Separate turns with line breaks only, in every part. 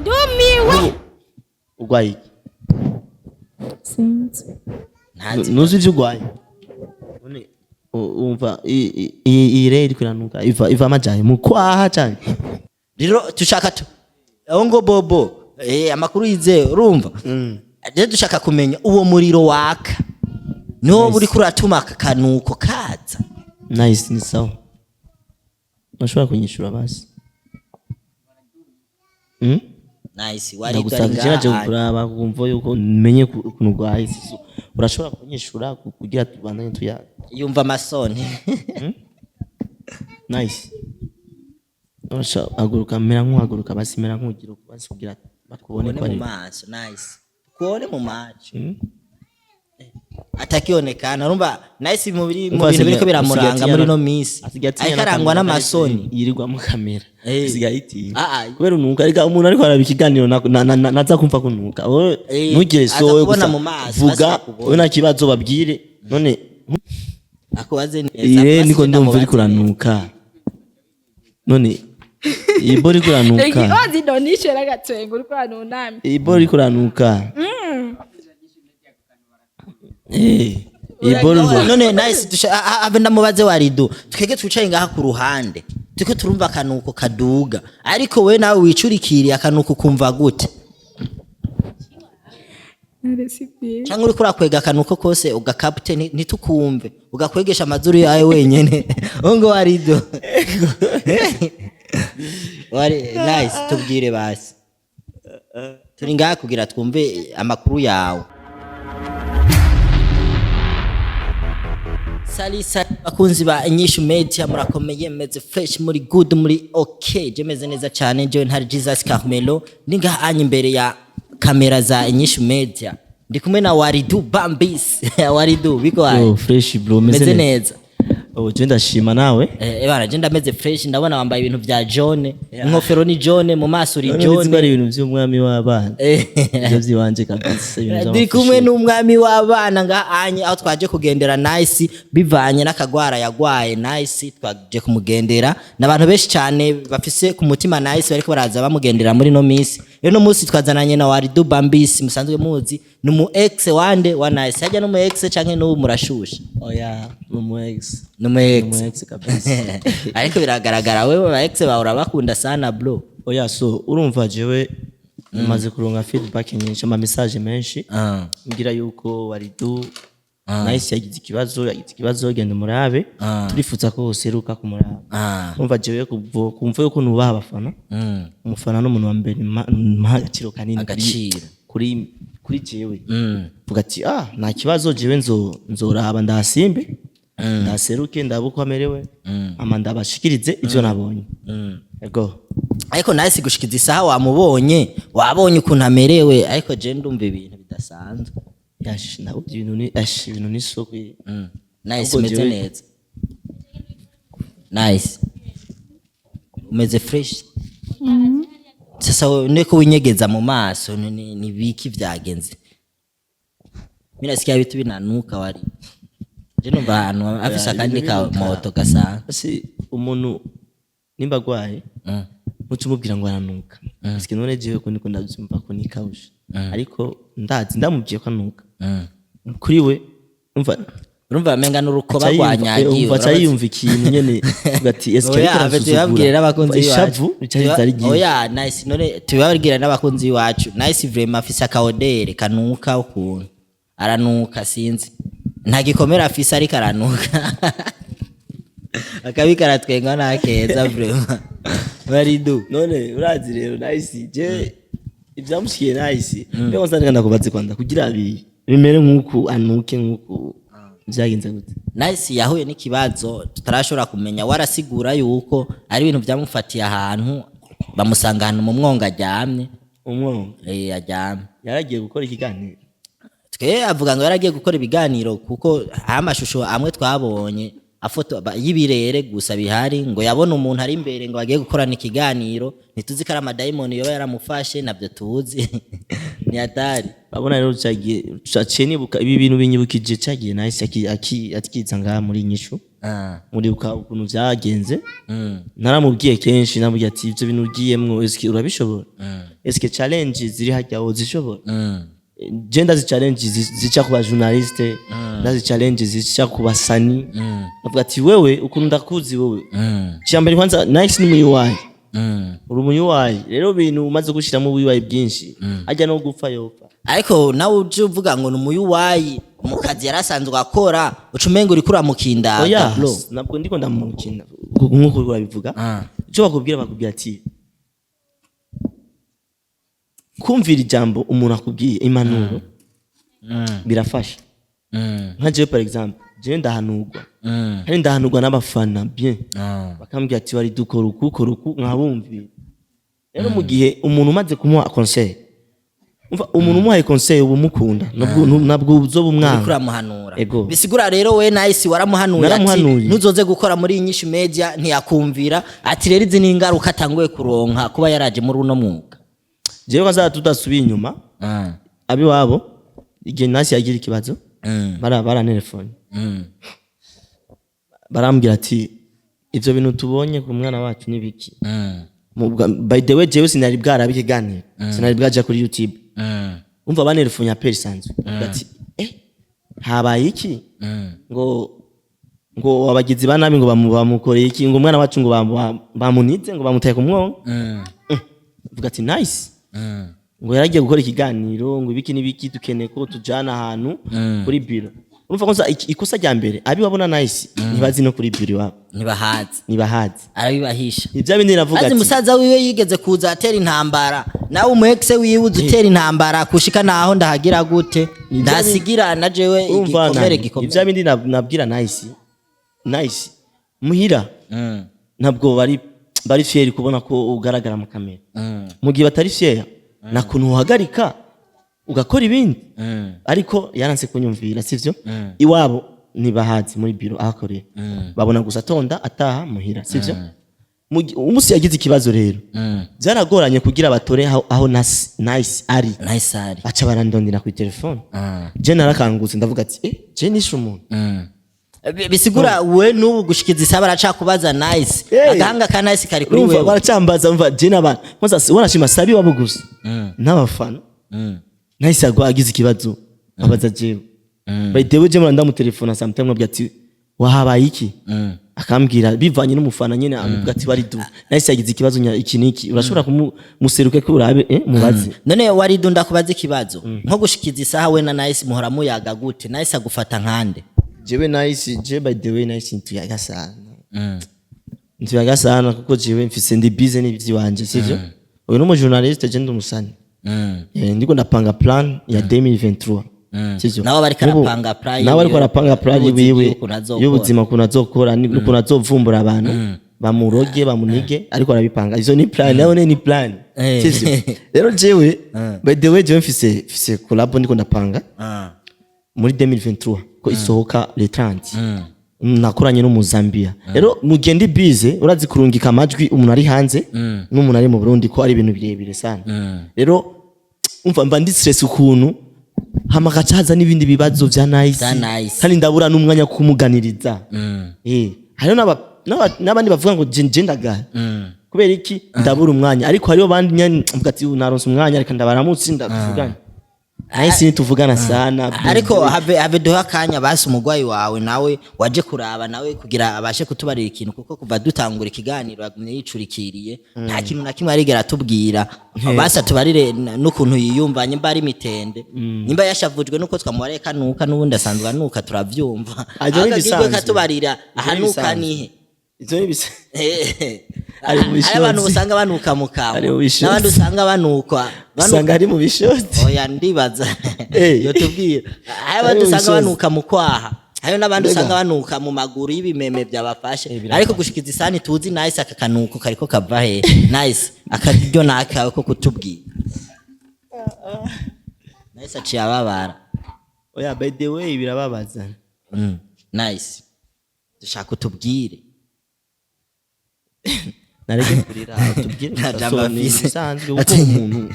ndumiwe
ugwaye
sinzi
nuzi ivyo ugwaye none umva ire iri kuranuka iva amajaye mu kwaha cyane
rero tushaka aho ngo bobo amakuru yize urumva je dushaka kumenya uwo muriro waka no buri kuratuma kanuko kaza
nice ni sawa Murashobora kunyishura basi
nice WARIDU
nagusanga je kuraba kumva yuko menye ukuntu gwaye urashobora kunyishura kugira tubandanye tuya
yumva amasoni
nice urashobora aguruka mera nk'uhaguruka basi mera nk'ugira basi kugira bakubone
mu maso nice kuone mu macho atakionekana urumva nice mu bintu biriko biramuranga muri no miss akarangwa n'amasoni
yirirwa mu kamera sigayiti kubera unuka ariko umuntu ariko arabikiganiro naza kumva kunuka ntugire so vuga una kibazo babwire none
akubaze
neza niko ndumva iri kuranuka none ibo iri kuranuka
ikibazo donishe ragatwengo uri kwanunami
ibo iri kuranuka
none nice ave ndamubaze WARIDU twege twicaye ngaha ku ruhande tuko turumva kanuko kaduga ariko we nawe wicurikiriye akanuko kumva gute cyangwa uri kurakwega kanuko kose ugakapte ntitukumve ugakwegesha amazuru yawe wenyene ngo WARIDU nice tubwire basi turi ngaha kugira twumve amakuru yawe Salisa bakunzi ba INYISHU media murakomeye meze fresh muri good muri okay je meze neza cyane je ntari Jesus Carmelo ninga anye imbere ya kamera za INYISHU media ndi kumwe na WARIDU Bambis WARIDU biko
aye fresh bro
meze neza
je ndashima nawe
bana je ndameze fresh ndabona wambaye ibintu vya John inkofero ni John mu maso uri John
nzi ibintu by'umwami w'abana byo byibanje kabisa
ndi kumwe n'umwami w'abana ngahanye aho twaje kugendera nice bivanye n'akagwara yagwaye nice twaje kumugendera n'abantu benshi cyane bafise ku mutima nice bariko baraza bamugendera muri no miss rero no munsi twazananye na WARIDU Bambis musanzwe muzi numu ex wande wa nice hajya numu ex canke no murashusha
oya numu ex
kabisa ariko biragaragara wewe ba ex baura bakunda sana bro
oya so urumva jewe maze kuronga feedback nyinshi ama message menshi ngira yuko WARIDU nice yagize ikibazo genda murabe turifuza ko seruka kumuraba urumva jewe kumva yuko nubaha abafana umufana n'umuntu wa mbere mpagaciro kanini kuri jewe vuga ati nta kibazo jewe nzoraba ndasimbe ndaseruke ndabuko amerewe ama ndabashikirize ivyo nabonye yego
ariko nice gushikiza isaha wabonye ukuntu amerewe ariko je ndumva ibintu bidasanzwe
yashina ibintu ni soko
nice meze neza nice umeze fresh sasa neko winyegeza mu maso ni biki vyagenze mina sikia bitu binanuka wari je numva hano afisa kandi ka moto gasa
si umuntu nimba gwaye mucumubwira ngo aranuka sike none jewe ko ndiko ndabyumva ko nikawusha ariko ndamubwiye ko anuka kuri we
urumva amenga n'urukoba rwanyagiye
urumva yumva ikintu nyene ugati eske
tubabwire n'abakunzi
bacu
oya nice none tubabwire n'abakunzi bacu nice vraiment afisa kaodere kanuka ukuntu aranuka sinzi nta gikomera afisa ariko aranuka akabikara twenga nakeza vraiment WARIDU
none urazi rero nice je ibyamushikiye nice byo nzandika ndakubaze kwanda kugira bimere nkuko anuke nkuko byagenze gute
nice yahuye n'ikibazo tutarashobora kumenya warasigura yuko ari ibintu byamufatiye ahantu bamusanga ahantu mu mwonga aryamye aryamye
yaragiye gukora ikiganiro
avuga ngo yaragiye gukora ibiganiro kuko amashusho amwe twabonye afoto y'ibirere gusa bihari ngo yabona umuntu ari imbere ngo agiye gukorana ikiganiro ntituzi ko ari amadayimoni yoba yaramufashe nabyo tuzi ni atari
babona rero cyagiye nibuka ibi bintu binyibukije cyagiye nice akiza ngaha muri INYISHU muribuka ukuntu vyagenze naramubwiye kenshi namubwiye ati ivyo bintu ugiyemwo eske urabishobora eske challenge ziri hajya uzishobora je ndazi challenge zica ku ba journaliste ndazi challenge zica ku basani navuga ati wewe ukuntu ndakuzi wewe cyambere kwanza nice ni muyiwaye uri muyiwaye rero bintu umaze gushiramo wiwaye byinshi ajya no gupfa yopfa
ariko nawe uje uvuga ngo numuyiwayi mu kazi yarasanzwe akora ucumenga uri kuramukinda
bro nabwo ndiko ndamukinda nkuko urabivuga cyo bakubwira ati kumvira ijambo umuntu akubwiye impanuro birafasha nka jewe par exemple je ndahanurwa kandi ndahanurwa n'abafana bien bakambwira ati wari dukora uku nkabumvira rero mu gihe umuntu umaze kumuha conseil umuntu umuhaye conseil ubu mukunda nabwo uzoba umwana
kuramuhanura bisigura rero we nice waramuhanuye ati ntuzoze gukora muri inyishu media ntiyakumvira ati rero izi ni ingaruka atanguye kuronka kuba yaraje muri uno mwuga
jewe kaza tudasubiye inyuma abi wabo igihe nasi yagira ikibazo bara telefone barambwira ati ivyo bintu tubonye ku mwana wacu nibiki by the way jewe sinari bwarabikiganira sinari bwaje kuri YouTube umva banelefone aperi sanzwe ati habaye iki ngo abagizi banabi ngo bamukoreye iki ngo mwana wacu ngo bamunize ngo bamutaye ku mwongo vuga ati nice ngo yaragiye gukora ikiganiro ngo ibiki nibiki dukeneye ko tujana ahantu kuri biro urumva ko ikosa rya mbere abi wabona nice ntibazi no kuri biro wabo nibahazi
arabibahisha
ivyo bindi navuga
ati musaza wiwe yigeze kuza atera intambara nawe umuexe wiwe uzutera intambara kushika naho ndahagira gute ndasigira na jewe igikomere
ivyo bindi nabwira nice muhira ntabwo bari fieri kubona ko ugaragara mu kamera mu gihe batari fier na kuntu uhagarika ugakora ibindi ariko yaranse kunyumvira sivyo iwabo nibahazi muri biro ahakoreye babona gusa tonda ataha muhira sivyo umusi yagize ikibazo rero byaragoranye kugira batore aho nice ari aca barandondera ku telefone je narakangutse ndavuga ati je nishe umuntu
bisigura we nubu gushikiza isaba aracakubaza nice agahanga ka nice kari kuri wewe
baracambaza umva je nabana kwanza wanashima sabi wabugusa n'abafana nice agize ikibazo abaza jewe by the way je muranda mu telefone sometimes nkabwira ati wahabaye iki akambwira bivanye n'umufana nyene amubwira ati WARIDU nice yagize ikibazo iki niki urashobora kumuseruke ko urabe mubaze
none WARIDU ndakubaza ikibazo nko gushikiza isaha we na nice muhora muyaga gute nice agufata nkande
jewe nice je by the way nice ntuyaga sana kuko jewe mfise ndi busy n'ibyi wanje sivyo uyu no journaliste je ndumusani ndiko ndapanga plan ya 2023 sivyo
nawe bari karapanga plan
nawe bari karapanga plan wiwe y'ubuzima kunazokora ni kunazovumbura abantu bamuroge bamunige ariko arabipanga izo ni plan nawe ni plan sivyo rero jewe by the way jewe mfise collab ndiko ndapanga muri 2023 ko isohoka le 30 nakoranye no mu Zambia rero mugende bize urazi kurungika amajwi umuntu ari hanze n'umuntu ari mu Burundi ko ari ibintu birebire sana rero umva mba ndi stress ukuntu hamagacaza n'ibindi bibazo vya nice kandi ndabura n'umwanya kumuganiriza hariyo n'abandi bavuga ngo je ndaga kubera iki ndabura umwanya ariko hariyo bandi nyane mvuga ati naronse umwanya ariko ndabaramutse ndavugana nice nituvugana sana
ariko have doha kanya basi umugwayi wawe nawe waje kuraba nawe kugira abashe kutubarira ikintu kuko kuva dutangura ikiganiro yagumye yicurikiriye nta kintu na kimwe arigera tubwira basi tubarire n'ukuntu yiyumvanye mba ari mitende nimba yashavujwe nuko twamubareka nuka nubundi asanzwe anuka turavyumva agagirwe katubarira ahanuka nihe
izo nibise
ari mu bishoti abantu usanga banuka mu kamu n'abandi usanga banukwa
usanga ari mu bishoti
oya ndibaza yo tubwira abantu usanga banuka mu kwaha hayo n'abandi usanga banuka mu maguru y'ibimeme byabafashe ariko gushikiza isani tuzi nice akakanuko kariko kava he nice akabyo nakawe ko kutubwira nice aciye ababara
oya by the way birababaza
nice dushaka kutubwire
nareke kurira tubwire bisanzwe uko umuntu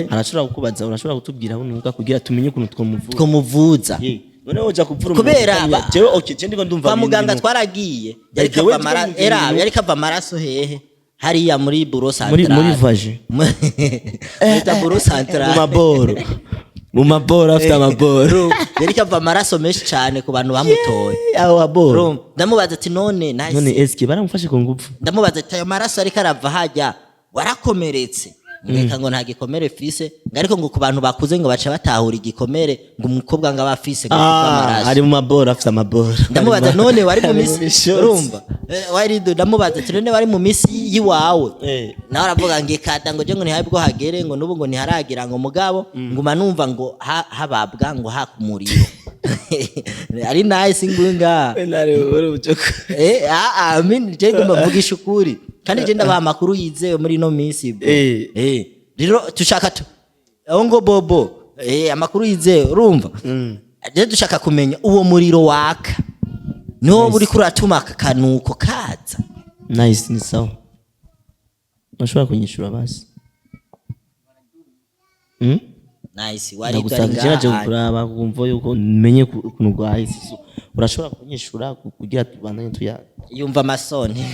arashobora kukubaza urashobora kutubwira nuka kugira tumenye ukuntu twomuvuza none uja kuvura
kubera
jewe okay je ndiko ndumva
kwa muganga twaragiye yari kava amaraso hehe hariya muri bureau central
muri vaje
eta bureau central
mu maboro afite amaboro
yari kava amaraso menshi cyane ku bantu bamutoye
aho aboro
ndamubaza ati none
eske baramufashe ku ngufu
ndamubaza ati ayo maraso ariko arava hajya warakomeretse ngeka ngo nta gikomere fise ariko ngo ku bantu bakuze ngo baca batahura igikomere ngo umukobwa ngo abafise ngo amaraso
ari mu maboro afite amaboro
ndamubaza none wari mu misi urumva WARIDU ndamubaza ati none wari mu misi yiwawe nawe aravuga ngekata ngo je ngo ntihabwo hagere ngo nubu ngo ntiharagira ngo mugabo nguma numva ngo hababwa ngo hakumuriro ari nice ngunga
nare uri bucoko
amin je ngomba mvugisha ukuri kandi je ndabaha amakuru yizewe muri no misi rero tushaka aho ngo bobo amakuru yizewe urumva je dushaka kumenya uwo muriro waka no buri kuratuma kanuko kaza
nice ni sawa Murashobora kunyishura basi
nice
WARIDU ari kuraba kumva yuko menye ukuntu gwahise urashobora kunyishura kugira tubandanye tuya
yumva amasoni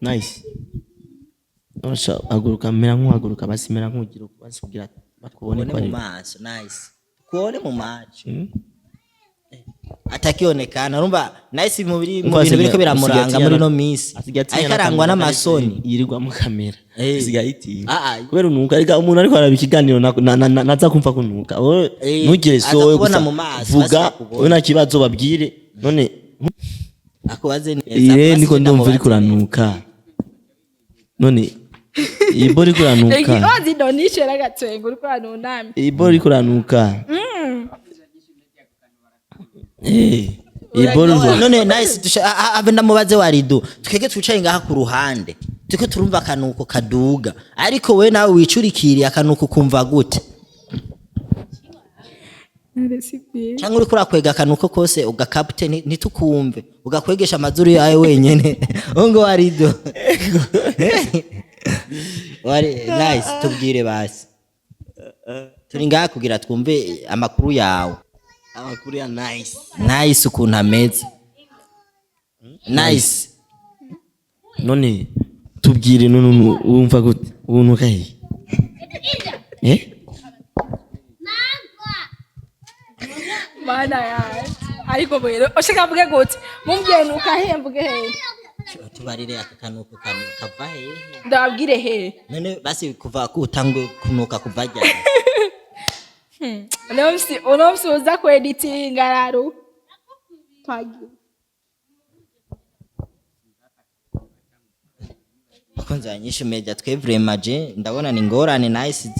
nice aguruka mera nk'uhaguruka basimera nk'ugira basi kugira bakubone
ko ari maso nice kuone mu macho atakionekana urumva nice mu bintu biriko biramuranga muri no misi akarangwa n'amasoni
yirirwa mu kamera sigayiti kubera unuka ariko umuntu ariko arabikiganiro naza kumva kunuka ntugire so vuga una kibazo babwire none
akubaze neza
niko ndumva uri kuranuka none ibo uri kuranuka
ikibazo ndonishe ragatwengo uri kuranunami
ibo uri kuranuka
none nice ave ndamubaze WARIDU twege twicaye ngaha ku ruhande tuko turumva kanuko kaduga ariko we nawe wicurikiriye akanuko kumva gute cyangwa uri kurakwega kanuko kose ugakapte ntitukumve ugakwegesha amazuru yawe wenyene ngo WARIDU nice tubwire basi turi ngaha kugira twumve amakuru yawe
amakuru ya
nice ukuntu ameze nice
none tubwire none wumva gute unuka he
mana ya ariko bwero oshaka mvuge gute mumbye nuka he mvuge he
tubarire akakanuko kava he
ndabwire he
none basi kuva kutangwe kunuka kuvajya
unomsi uza kueditinga raro twagiye
kwanza INYISHU media twe vraiment je ndabona ni ngorane nice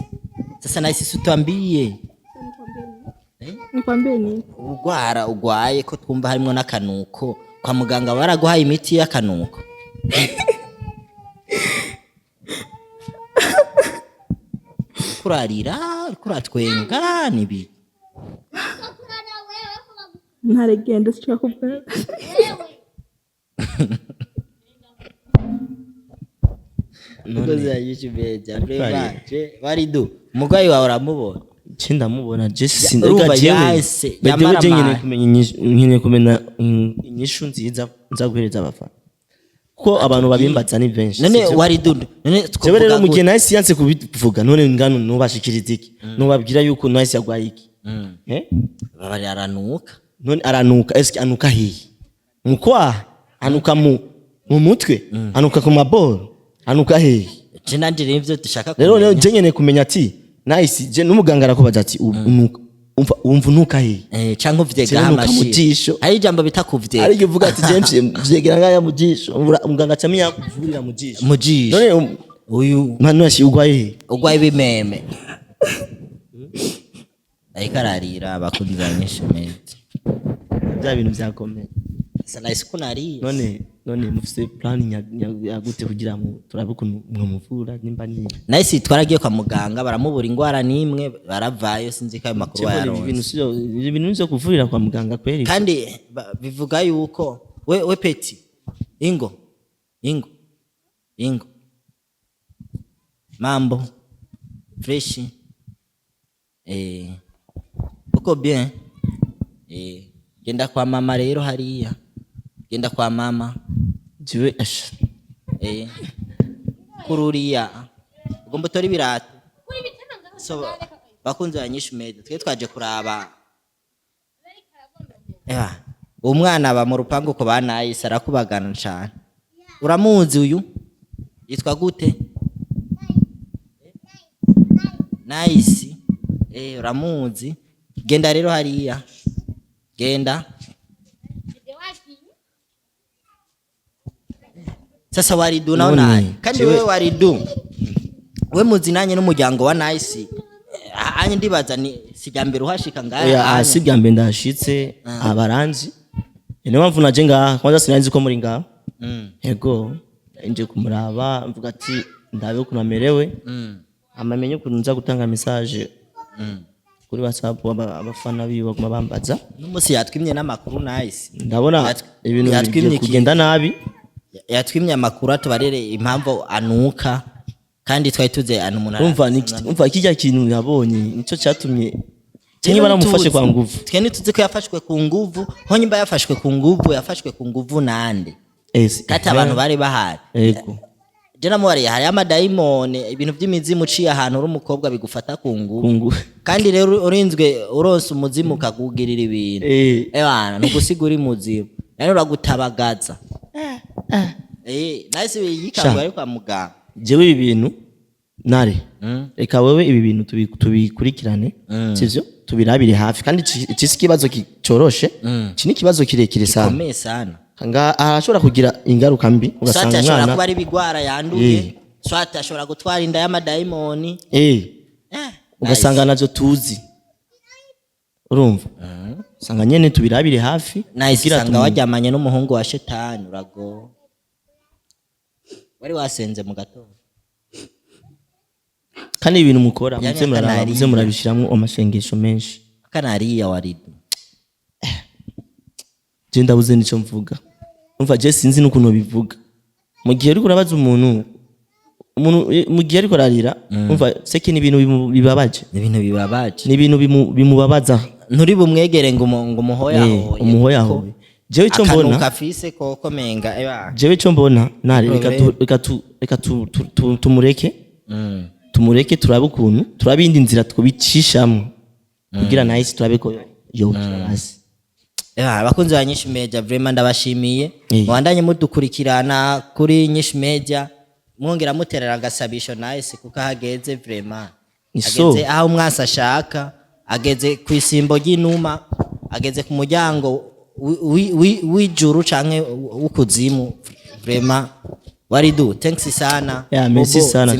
sasa nice sutambie
nikwambie ni
ugwaye ko twumva harimo n'akanuko kwa muganga baraguhaye imiti y'akanuko kurarira kuratwenga nibi
ntaregenda ushaka kubwa
None INYISHU media je WARIDU umugwayi wawe uramubona
ndamubona je sindeka jewe bedewe je nyine kumenya inyishu nziza nzaguhereza abafana ko abantu babimbatsa ni benshi
none WARIDU none
twovuga rero mu gihe nice yanse kubivuga none ngano nubashikiriza iki nubabwira yuko nice yagwaye iki
bari aranuka
none aranuka eske anuka hehe mukwa anuka mu mutwe anuka ku maboro anuka hehe
je nandire ivyo dushaka
rero je nyene kumenya ati nice je n'umuganga arakubaza ati umva nuka he
canke uvyega amashiro ari jambo bitakuvyega
ari uvuga ati James vyegera ngaya mujisho umuganga acamya kuvurira mujisho
none uyu
manu yashigwaye
ugwaye bimeme ariko ararira abakunzi ba INYISHU media
bya bintu byakomeye
sala isikunari
none mufise plan ya gute kugira ngo turabe ukuntu mwamuvura nimba ni
nice twaragiye kwa muganga baramubura ingwara nimwe baravayo sinzi ko ayo makuru yaronse
ibintu byo kuvurira kwa muganga kweri
kandi bivuga yuko we peti ingo mambo fresh uko bien Genda kwa mama rero hariya. Genda kwa mama.
Jewe asha.
Kururiya. Ugomba tori birato. So bakunze abanyishu media. Twe twaje kuraba. Umwana aba mu rupangu ko banayise arakubagana cyane. Uramuzi uyu? Yitwa gute? Nice. Uramuzi. Genda rero hariya. Genda. Sasa Waridu nawe naye. Kandi wewe Waridu. We muzinanye n'umuryango wa Nice. Anye ndibaza ni sijambere uhashika ngaya.
Sijambere ndashitse abaranzi. Ene mpamvu naje ngaha kwanza sinanzi ko muri ngaha. Yego nje kumuraba mvuga ati ndabe ukuntu amerewe. Amamenye ukuntu nza gutanga message. Kuri WhatsApp abafana biwe baguma bambaza.
N'umusi yatwimye n'amakuru Nice.
Ndabona ibintu bigiye kugenda nabi.
Yatwimye amakuru atubarere impamvu anuka kandi twari tuze umuntu
umva kijya kintu yabonye nico cyatumye cyane baramufashe kwa nguvu.
Twene tuzi ko yafashwe ku nguvu, ho nyimba yafashwe ku nguvu nande. Kati abantu bari bahari.
Yego.
Je namubariye hari amadaimone ibintu by'imizimu uciye ahantu uri umukobwa bigufata ku nguvu. Kandi rero urinzwe uronse umuzimu ukagugirira ibintu. Bana nugusigura imuzimu. Rero uragutabagaza. Nice yikangwa ari kwa muganga.
Jewe ibi bintu nare. Reka wewe ibi bintu tubikurikirane. Sivyo? Tubirabire hafi kandi cisi kibazo kicoroshe. Kini kibazo kirekire sana.
Gikomeye sana.
Kanga arashobora kugira ingaruka mbi ugasanga
umwana. Ashobora kuba ari bigwara yanduye. Swati ashobora gutwara inda y'amadaimoni.
Ugasanga nazo tuzi. Urumva? Sanga nyene tubirabire hafi.
Nice sanga wajyamanye n'umuhungu wa shetani urago. Wari wasenze mu gatondo.
Kandi ibintu mukora muze murabishiramwe amashengesho menshi.
Kanariya Waridu.
Je ndabuze nico mvuga. Umva je sinzi nukuntu bivuga. Mu gihe uri kurabaza umuntu mu gihe ariko ararira umva seke ni ibintu bibabaje.
Ni ibintu
bimubabaza.
Nturi bumwegere ngo umuhoya hoye.
Jewe cyo mbona
akafise koko menga
jewe cyo mbona nari reka tumureke tumureke turabe ukuntu turabindi nzira twobicishamo kugira Nice turabe ko yo kirasi.
Abakunzi ba Nyinshi Media vraiment ndabashimiye. Mwandanye mudukurikirana kuri Nyinshi Media mwongera muterera agasabisho Nice kuko hageze vraiment. Ageze aho umwasa ashaka, ageze kwisimbo ry'inuma, ageze ku muryango w'ijuru canke w'ukuzimu vraiment. Waridu thanks sana.
Merci sana.